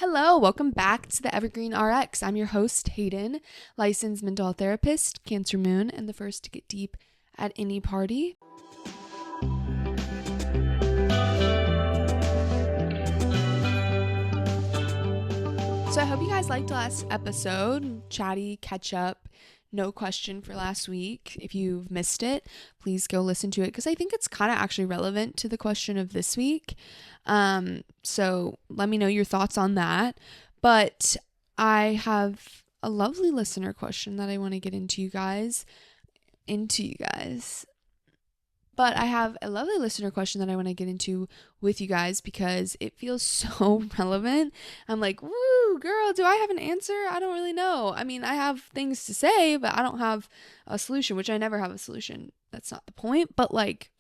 Hello, welcome back to the Evergreen RX. I'm your host, Hayden, licensed mental health therapist, Cancer Moon, and the first to get deep at any party. So I hope you guys liked last episode. Chatty catch up, no question for last week. If you've missed it, please go listen to it because I think it's kind of actually relevant to the question of this week. So let me know your thoughts on that. But I have a lovely listener question that I want to get into you guys. But I have a lovely listener question that I want to get into with you guys because it feels so relevant. I'm like, woo, girl, do I have an answer? I don't really know. I mean, I have things to say, but I don't have a solution, which I never have a solution. That's not the point. But like,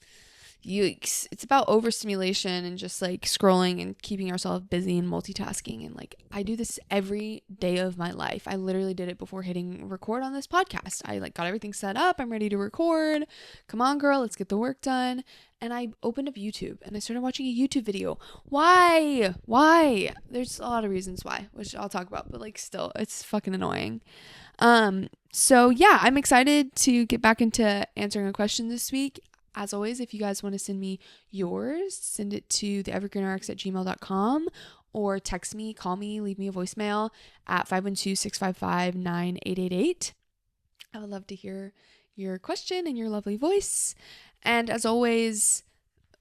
yikes, it's about overstimulation and just like scrolling and keeping ourselves busy and multitasking. And like, I do this every day of my life. I literally did it before hitting record on this podcast. I like got everything set up. I'm ready to record. Come on, girl, let's get the work done. And I opened up YouTube and I started watching a YouTube video. Why? There's a lot of reasons why, which I'll talk about, but like still, it's fucking annoying. So yeah, I'm excited to get back into answering a question this week. As always, if you guys want to send me yours, send it to theevergreenrx@gmail.com or text me, call me, leave me a voicemail at 512-655-9888. I would love to hear your question and your lovely voice. And as always,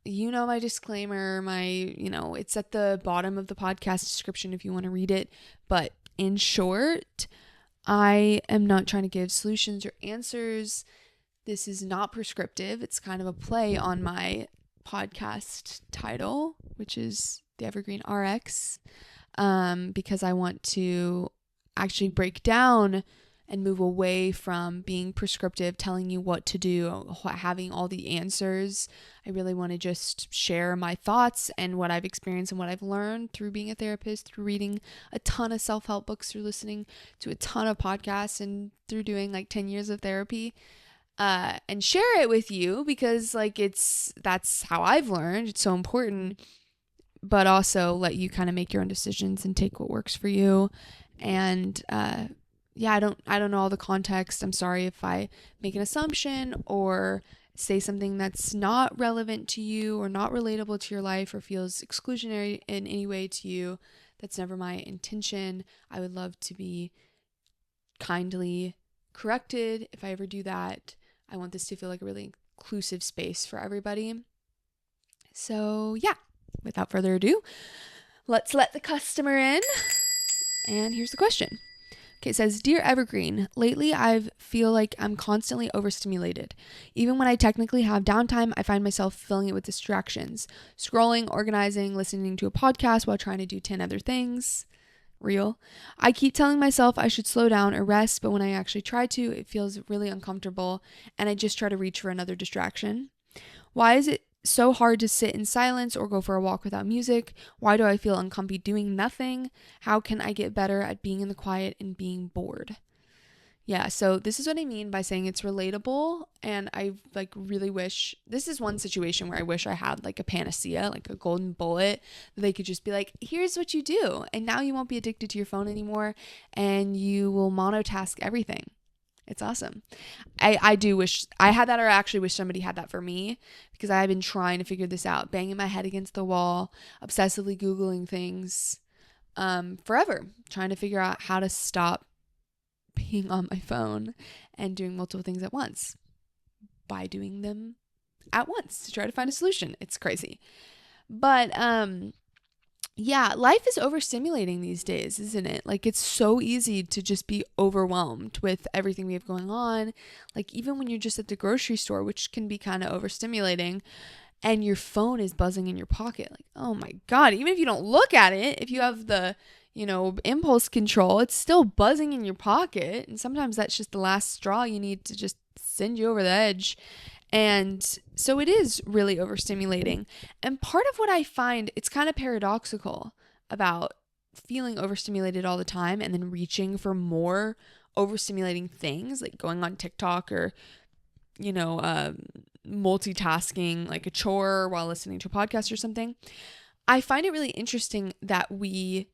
you know my disclaimer, it's at the bottom of the podcast description if you want to read it. But in short, I am not trying to give solutions or answers. This is not prescriptive. It's kind of a play on my podcast title, which is The Evergreen RX, because I want to actually break down and move away from being prescriptive, telling you what to do, having all the answers. I really want to just share my thoughts and what I've experienced and what I've learned through being a therapist, through reading a ton of self-help books, through listening to a ton of podcasts, and through doing like 10 years of therapy. And share it with you because like that's how I've learned. It's so important, but also let you kind of make your own decisions and take what works for you. And yeah, I don't know all the context. I'm sorry if I make an assumption or say something that's not relevant to you or not relatable to your life or feels exclusionary in any way to you. That's never my intention. I would love to be kindly corrected if I ever do that. I want this to feel like a really inclusive space for everybody. So yeah, without further ado, let's let the customer in. And here's the question. Okay, it says, Dear Evergreen, lately I feel like I'm constantly overstimulated. Even when I technically have downtime, I find myself filling it with distractions. Scrolling, organizing, listening to a podcast while trying to do 10 other things. Real. I keep telling myself I should slow down or rest, but when I actually try to, it feels really uncomfortable and I just try to reach for another distraction. Why is it so hard to sit in silence or go for a walk without music? Why do I feel uncomfy doing nothing? How can I get better at being in the quiet and being bored? Yeah, so this is what I mean by saying it's relatable, and I like really wish, this is one situation where I wish I had like a panacea, like a golden bullet that they could just be like, here's what you do, and now you won't be addicted to your phone anymore, and you will monotask everything. It's awesome. I do wish I had that, or I actually wish somebody had that for me, because I've been trying to figure this out, banging my head against the wall, obsessively Googling things, forever, trying to figure out how to stop being on my phone and doing multiple things at once by doing them at once to try to find a solution. It's crazy. But yeah, life is overstimulating these days, isn't it? Like, it's so easy to just be overwhelmed with everything we have going on. Like, even when you're just at the grocery store, which can be kind of overstimulating, and your phone is buzzing in your pocket. Like, oh my God, even if you don't look at it, if you have the impulse control, it's still buzzing in your pocket. And sometimes that's just the last straw you need to just send you over the edge. And so it is really overstimulating. And part of what I find, it's kind of paradoxical about feeling overstimulated all the time and then reaching for more overstimulating things, like going on TikTok or, multitasking like a chore while listening to a podcast or something. I find it really interesting that we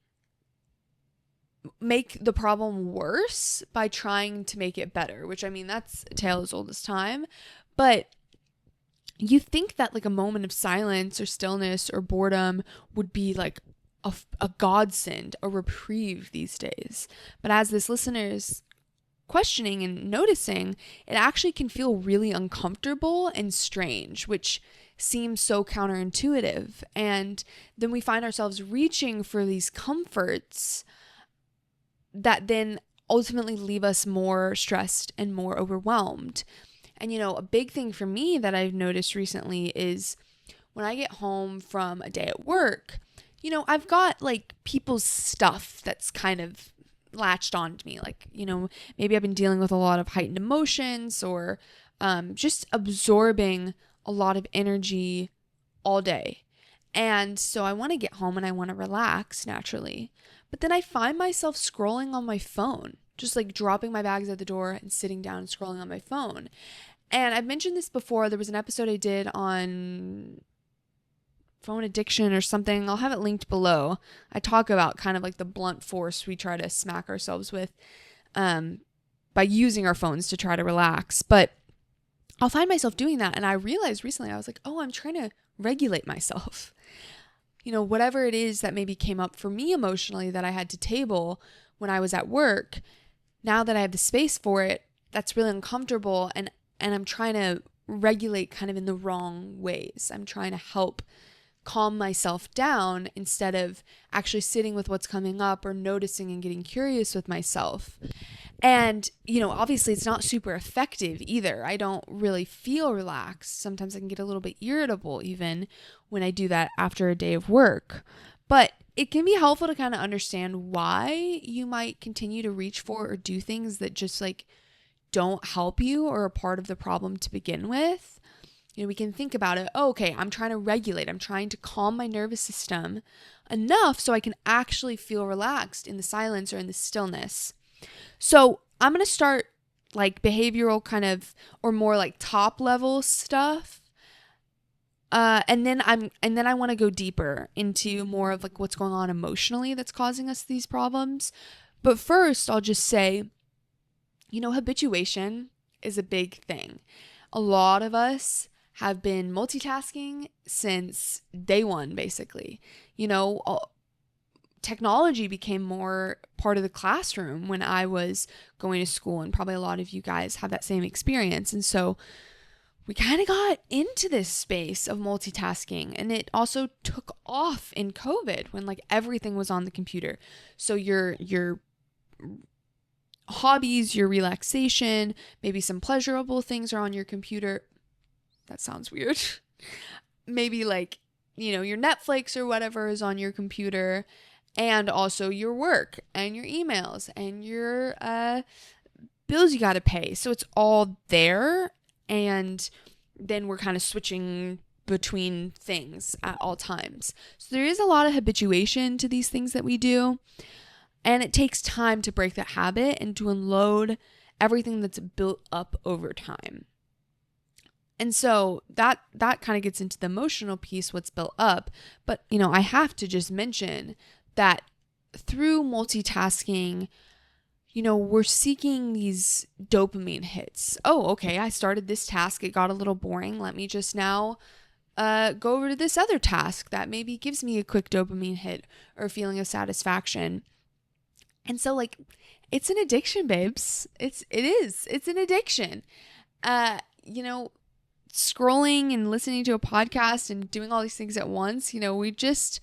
make the problem worse by trying to make it better, which I mean, that's a tale as old as time. But you think that like a moment of silence or stillness or boredom would be like a godsend, a reprieve these days. But as this listener's questioning and noticing, it actually can feel really uncomfortable and strange, which seems so counterintuitive. And then we find ourselves reaching for these comforts that then ultimately leave us more stressed and more overwhelmed. And, a big thing for me that I've noticed recently is when I get home from a day at work, I've got like people's stuff that's kind of latched on to me. Like, maybe I've been dealing with a lot of heightened emotions or just absorbing a lot of energy all day. And so I want to get home and I want to relax naturally. But then I find myself scrolling on my phone, just like dropping my bags at the door and sitting down and scrolling on my phone. And I've mentioned this before. There was an episode I did on phone addiction or something. I'll have it linked below. I talk about kind of like the blunt force we try to smack ourselves with by using our phones to try to relax. But I'll find myself doing that. And I realized recently, I was like, oh, I'm trying to regulate myself. Whatever it is that maybe came up for me emotionally that I had to table when I was at work, now that I have the space for it, that's really uncomfortable. And I'm trying to regulate kind of in the wrong ways. I'm trying to help calm myself down instead of actually sitting with what's coming up or noticing and getting curious with myself. And, obviously it's not super effective either. I don't really feel relaxed. Sometimes I can get a little bit irritable even when I do that after a day of work. But it can be helpful to kind of understand why you might continue to reach for or do things that just like don't help you or are part of the problem to begin with. We can think about it. Oh, okay, I'm trying to regulate. I'm trying to calm my nervous system enough so I can actually feel relaxed in the silence or in the stillness. So I'm going to start like behavioral kind of, or more like top level stuff. And then I want to go deeper into more of like what's going on emotionally that's causing us these problems. But first I'll just say, habituation is a big thing. A lot of us have been multitasking since day one, basically. Technology became more part of the classroom when I was going to school, and probably a lot of you guys have that same experience. And so we kind of got into this space of multitasking, and it also took off in COVID when like everything was on the computer. So your hobbies, your relaxation, maybe some pleasurable things are on your computer. That sounds weird. Maybe like, your Netflix or whatever is on your computer, and also your work and your emails and your bills you got to pay. So it's all there. And then we're kind of switching between things at all times. So there is a lot of habituation to these things that we do. And it takes time to break that habit and to unload everything that's built up over time. And so that kind of gets into the emotional piece, what's built up. But, I have to just mention that through multitasking, we're seeking these dopamine hits. Oh, okay, I started this task. It got a little boring. Let me just now go over to this other task that maybe gives me a quick dopamine hit or a feeling of satisfaction. And so like, it's an addiction, babes. It's an addiction. Scrolling and listening to a podcast and doing all these things at once, we just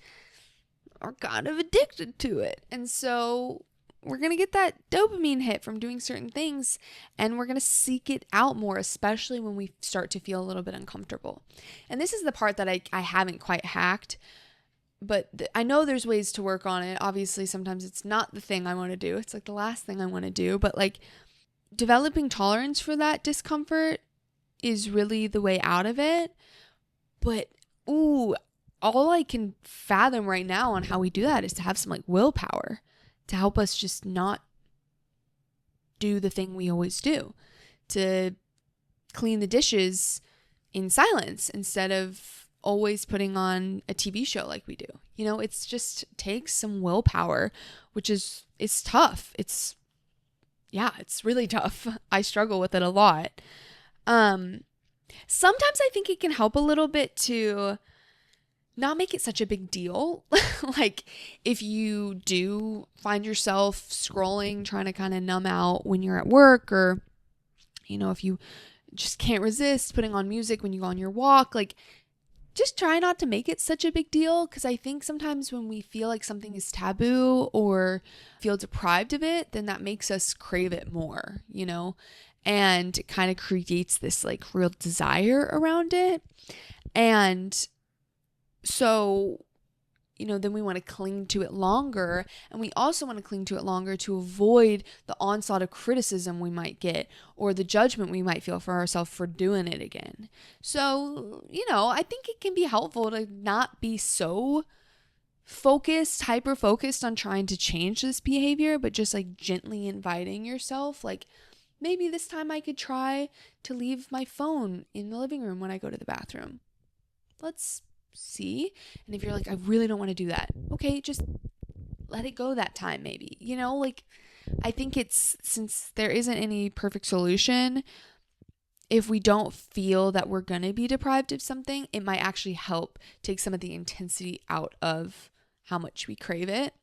are kind of addicted to it. And so we're going to get that dopamine hit from doing certain things, and we're going to seek it out more, especially when we start to feel a little bit uncomfortable. And this is the part that I haven't quite hacked, but I know there's ways to work on it. Obviously, sometimes it's not the thing I want to do. It's like the last thing I want to do, but like developing tolerance for that discomfort is really the way out of it. But, all I can fathom right now on how we do that is to have some like willpower to help us just not do the thing we always do, to clean the dishes in silence instead of always putting on a TV show like we do. It's just takes some willpower, which it's tough. It's really tough. I struggle with it a lot. Sometimes I think it can help a little bit to not make it such a big deal. Like if you do find yourself scrolling, trying to kind of numb out when you're at work, or, if you just can't resist putting on music when you go on your walk, like just try not to make it such a big deal. Because I think sometimes when we feel like something is taboo or feel deprived of it, then that makes us crave it more, and it kind of creates this like real desire around it. And so, then we want to cling to it longer. And we also want to cling to it longer to avoid the onslaught of criticism we might get or the judgment we might feel for ourselves for doing it again. So, I think it can be helpful to not be so hyper focused on trying to change this behavior, but just like gently inviting yourself, like maybe this time I could try to leave my phone in the living room when I go to the bathroom. Let's see. And if you're like, I really don't want to do that, okay, just let it go that time maybe. Like I think since there isn't any perfect solution, if we don't feel that we're going to be deprived of something, it might actually help take some of the intensity out of how much we crave it.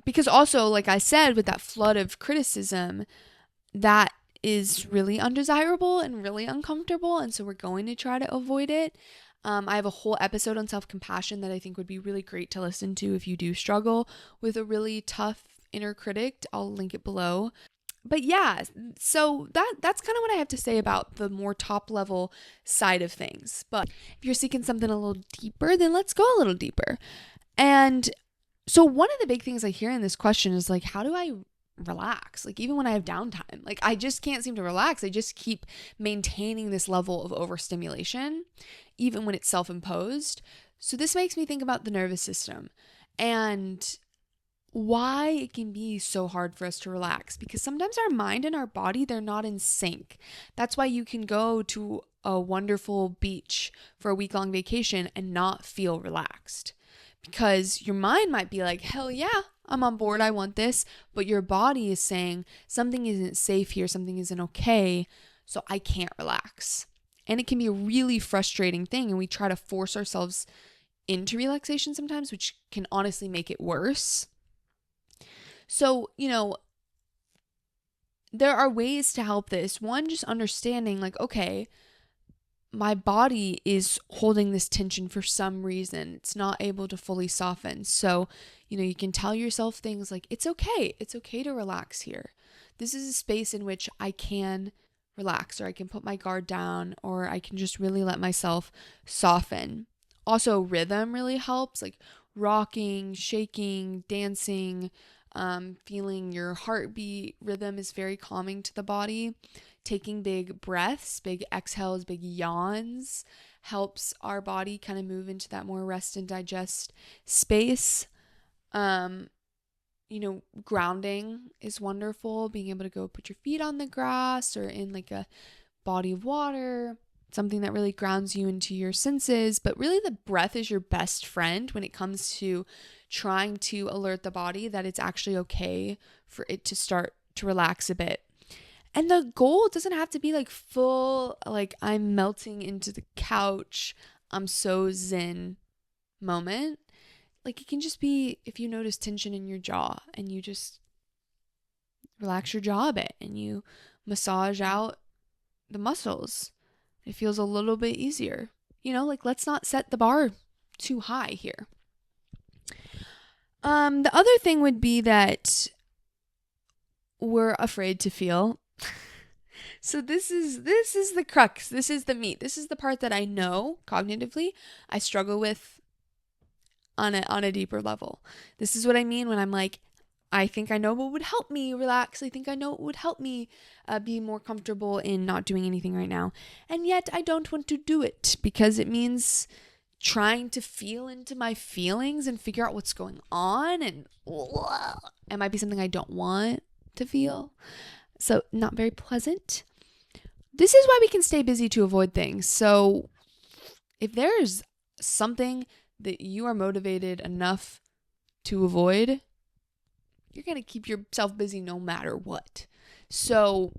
Because also, like I said, with that flood of criticism, that is really undesirable and really uncomfortable. And so we're going to try to avoid it. I have a whole episode on self-compassion that I think would be really great to listen to if you do struggle with a really tough inner critic. I'll link it below. But yeah, so that's kind of what I have to say about the more top level side of things. But if you're seeking something a little deeper, then let's go a little deeper. And so one of the big things I hear in this question is like, how do I relax? Like even when I have downtime, like I just can't seem to relax. I just keep maintaining this level of overstimulation, even when it's self-imposed. So this makes me think about the nervous system and why it can be so hard for us to relax, because sometimes our mind and our body, they're not in sync. That's why you can go to a wonderful beach for a week-long vacation and not feel relaxed, because your mind might be like, hell yeah, I'm on board, I want this, but your body is saying something isn't safe here, something isn't okay, so I can't relax. And it can be a really frustrating thing, and we try to force ourselves into relaxation sometimes, which can honestly make it worse. So, there are ways to help this. One, just understanding like, okay, my body is holding this tension for some reason. It's not able to fully soften. So, you can tell yourself things like, it's okay. It's okay to relax here. This is a space in which I can relax, or I can put my guard down, or I can just really let myself soften. Also, rhythm really helps, like rocking, shaking, dancing, feeling your heartbeat. Rhythm is very calming to the body. Taking big breaths, big exhales, big yawns helps our body kind of move into that more rest and digest space. Grounding is wonderful. Being able to go put your feet on the grass or in like a body of water, something that really grounds you into your senses. But really the breath is your best friend when it comes to trying to alert the body that it's actually okay for it to start to relax a bit. And the goal doesn't have to be like full, like I'm melting into the couch, I'm so zen moment. Like it can just be if you notice tension in your jaw and you just relax your jaw a bit and you massage out the muscles. It feels a little bit easier. Like let's not set the bar too high here. The other thing would be that we're afraid to feel. So this is the crux. This is the meat. This is the part that I know cognitively I struggle with on a deeper level. This is what I mean when I'm like, I think I know what would help me relax. I think I know what would help me be more comfortable in not doing anything right now. And yet I don't want to do it because it means trying to feel into my feelings and figure out what's going on. And it might be something I don't want to feel. So not very pleasant. This is why we can stay busy to avoid things. So if there's something that you are motivated enough to avoid, you're going to keep yourself busy no matter what. So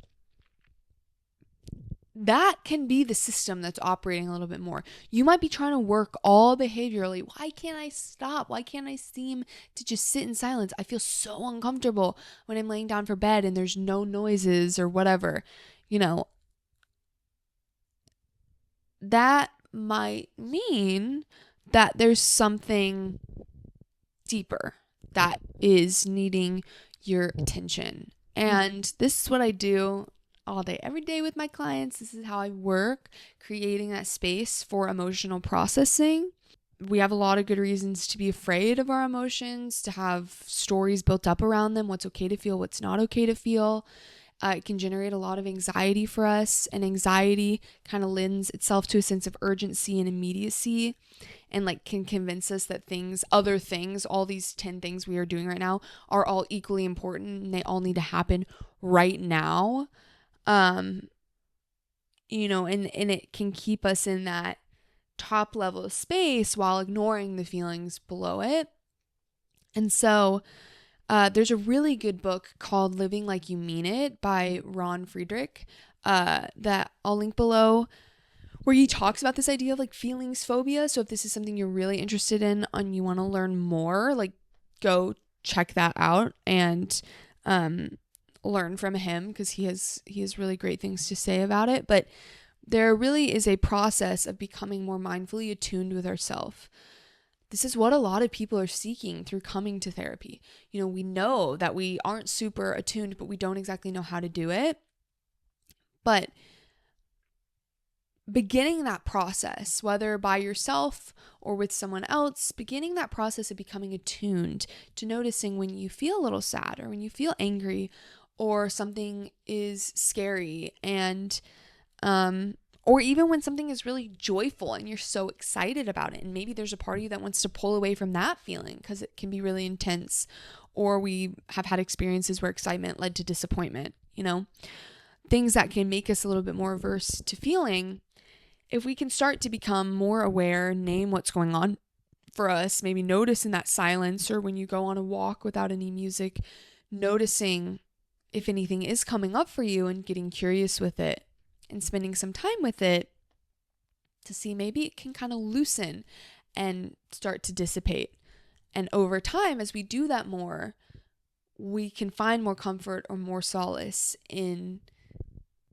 that can be the system that's operating a little bit more. You might be trying to work all behaviorally. Why can't I stop? Why can't I seem to just sit in silence? I feel so uncomfortable when I'm laying down for bed and there's no noises or whatever. That might mean that there's something deeper that is needing your attention. And this is what I do all day, every day with my clients. This is how I work, creating that space for emotional processing. We have a lot of good reasons to be afraid of our emotions, to have stories built up around them, what's okay to feel, what's not okay to feel. It can generate a lot of anxiety for us, and anxiety kind of lends itself to a sense of urgency and immediacy, and can convince us that other things, all these 10 things we are doing right now are all equally important and they all need to happen right now. And it can keep us in that top level space while ignoring the feelings below it. And so there's a really good book called Living Like You Mean It by Frederick that I'll link below, where he talks about this idea of feelings phobia. So if this is something you're really interested in and you want to learn more, go check that out and learn from him, because he has really great things to say about it. But there really is a process of becoming more mindfully attuned with ourselves. This is what a lot of people are seeking through coming to therapy. We know that we aren't super attuned, but we don't exactly know how to do it. But beginning that process, whether by yourself or with someone else, beginning that process of becoming attuned to noticing when you feel a little sad or when you feel angry or something is scary, and or even when something is really joyful and you're so excited about it, and maybe there's a part of you that wants to pull away from that feeling because it can be really intense, or we have had experiences where excitement led to disappointment, things that can make us a little bit more averse to feeling. If we can start to become more aware, name what's going on for us, maybe notice in that silence, or when you go on a walk without any music, noticing if anything is coming up for you and getting curious with it and spending some time with it to see maybe it can kind of loosen and start to dissipate. And over time, as we do that more, we can find more comfort or more solace in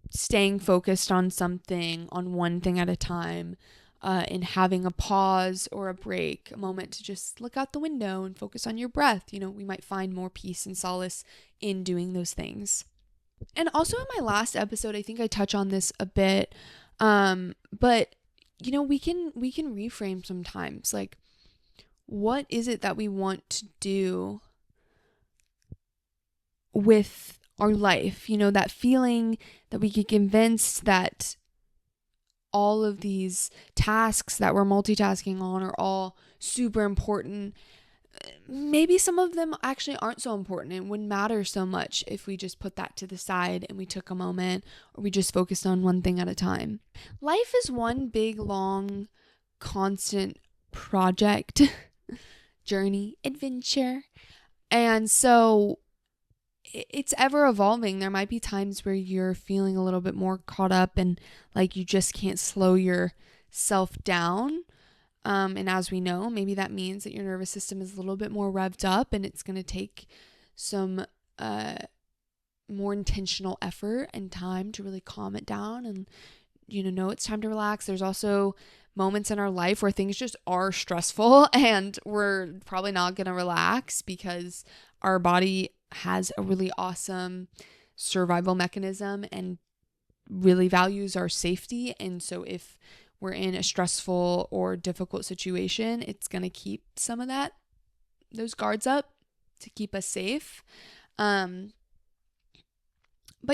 staying focused on something, on one thing at a time, in having a pause or a break, a moment to just look out the window and focus on your breath. We might find more peace and solace in doing those things. And also in my last episode, I think I touch on this a bit, but we can reframe sometimes. What is it that we want to do with our life? That feeling that we get convinced that all of these tasks that we're multitasking on are all super important. Maybe some of them actually aren't so important and wouldn't matter so much if we just put that to the side and we took a moment, or we just focused on one thing at a time. Life is one big, long, constant project, journey, adventure. And so it's ever evolving. There might be times where you're feeling a little bit more caught up and you just can't slow yourself down. And as we know, maybe that means that your nervous system is a little bit more revved up, and it's going to take some more intentional effort and time to really calm it down and, know it's time to relax. There's also moments in our life where things just are stressful and we're probably not going to relax because our body has a really awesome survival mechanism and really values our safety. And so if we're in a stressful or difficult situation, it's going to keep some of those guards up to keep us safe. But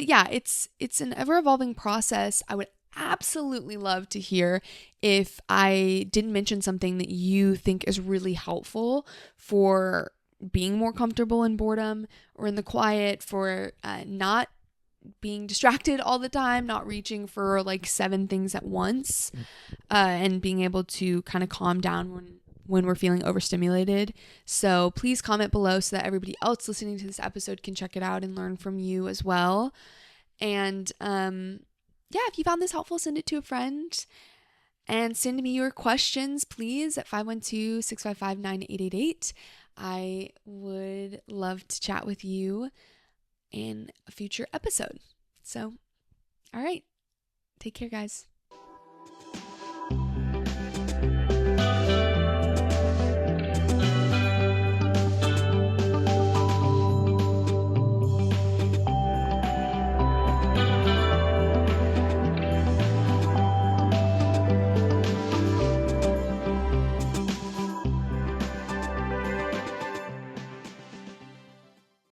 yeah, it's an ever evolving process. I would absolutely love to hear if I didn't mention something that you think is really helpful for being more comfortable in boredom or in the quiet, for not being distracted all the time, not reaching for like 7 things at once, and being able to kind of calm down when we're feeling overstimulated. So please comment below so that everybody else listening to this episode can check it out and learn from you as well. And yeah, if you found this helpful, send it to a friend. And send me your questions, please, at 512-655-9888. I would love to chat with you in a future episode. So, all right. Take care, guys.